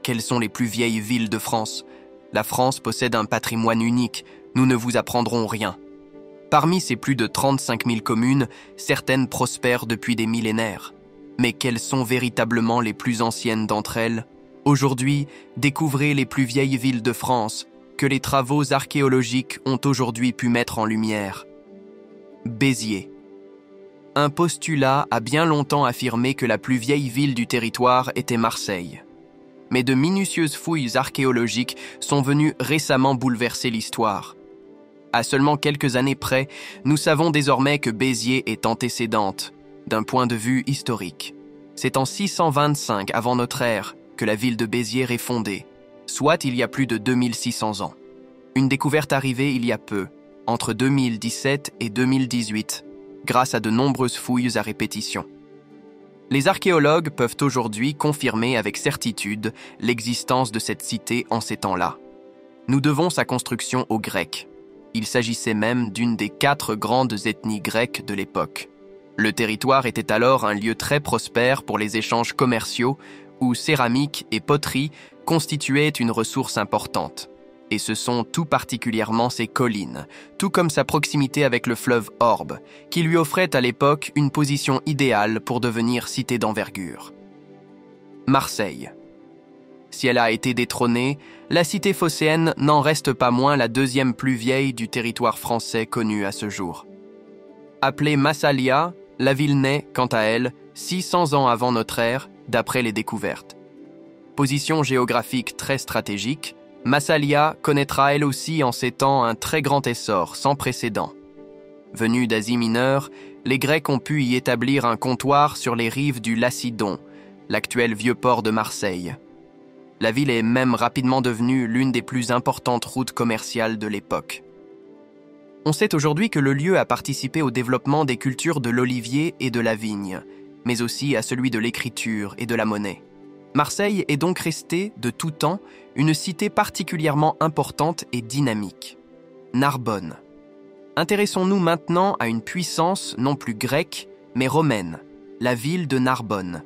quelles sont les plus vieilles villes de France. La France possède un patrimoine unique, nous ne vous apprendrons rien. Parmi ces plus de 35 000 communes, certaines prospèrent depuis des millénaires. Mais quelles sont véritablement les plus anciennes d'entre elles? Aujourd'hui, découvrez les plus vieilles villes de France que les travaux archéologiques ont aujourd'hui pu mettre en lumière. Béziers. Un postulat a bien longtemps affirmé que la plus vieille ville du territoire était Marseille. Mais de minutieuses fouilles archéologiques sont venues récemment bouleverser l'histoire. À seulement quelques années près, nous savons désormais que Béziers est antécédente, d'un point de vue historique. C'est en 625 avant notre ère que la ville de Béziers est fondée, soit il y a plus de 2600 ans. Une découverte arrivée il y a peu, entre 2017 et 2018, grâce à de nombreuses fouilles à répétition. Les archéologues peuvent aujourd'hui confirmer avec certitude l'existence de cette cité en ces temps-là. Nous devons sa construction aux Grecs. Il s'agissait même d'une des 4 grandes ethnies grecques de l'époque. Le territoire était alors un lieu très prospère pour les échanges commerciaux où céramique et poterie constituaient une ressource importante. Et ce sont tout particulièrement ses collines, tout comme sa proximité avec le fleuve Orbe, qui lui offrait à l'époque une position idéale pour devenir cité d'envergure. Marseille. Si elle a été détrônée, la cité phocéenne n'en reste pas moins la deuxième plus vieille du territoire français connu à ce jour. Appelée Massalia, la ville naît, quant à elle, 600 ans avant notre ère, d'après les découvertes. Position géographique très stratégique, Massalia connaîtra elle aussi en ces temps un très grand essor sans précédent. Venus d'Asie mineure, les Grecs ont pu y établir un comptoir sur les rives du Lacidon, l'actuel vieux port de Marseille. La ville est même rapidement devenue l'une des plus importantes routes commerciales de l'époque. On sait aujourd'hui que le lieu a participé au développement des cultures de l'olivier et de la vigne, mais aussi à celui de l'écriture et de la monnaie. Marseille est donc restée, de tout temps, une cité particulièrement importante et dynamique. Narbonne. Intéressons-nous maintenant à une puissance non plus grecque, mais romaine, la ville de Narbonne.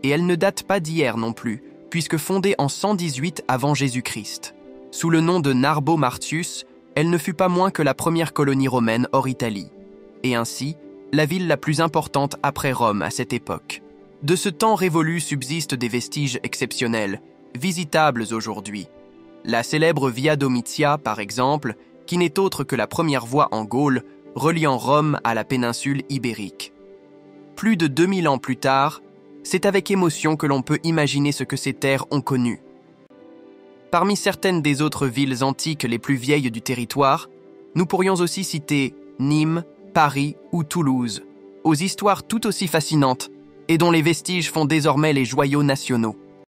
Et elle ne date pas d'hier non plus, puisque fondée en 118 avant Jésus-Christ. Sous le nom de Narbo Martius, elle ne fut pas moins que la première colonie romaine hors Italie, et ainsi la ville la plus importante après Rome à cette époque. De ce temps révolu subsistent des vestiges exceptionnels, visitables aujourd'hui. La célèbre Via Domitia, par exemple, qui n'est autre que la première voie en Gaule, reliant Rome à la péninsule ibérique. Plus de 2000 ans plus tard, c'est avec émotion que l'on peut imaginer ce que ces terres ont connu. Parmi certaines des autres villes antiques les plus vieilles du territoire, nous pourrions aussi citer Nîmes, Paris ou Toulouse, aux histoires tout aussi fascinantes, et dont les vestiges font désormais les joyaux nationaux.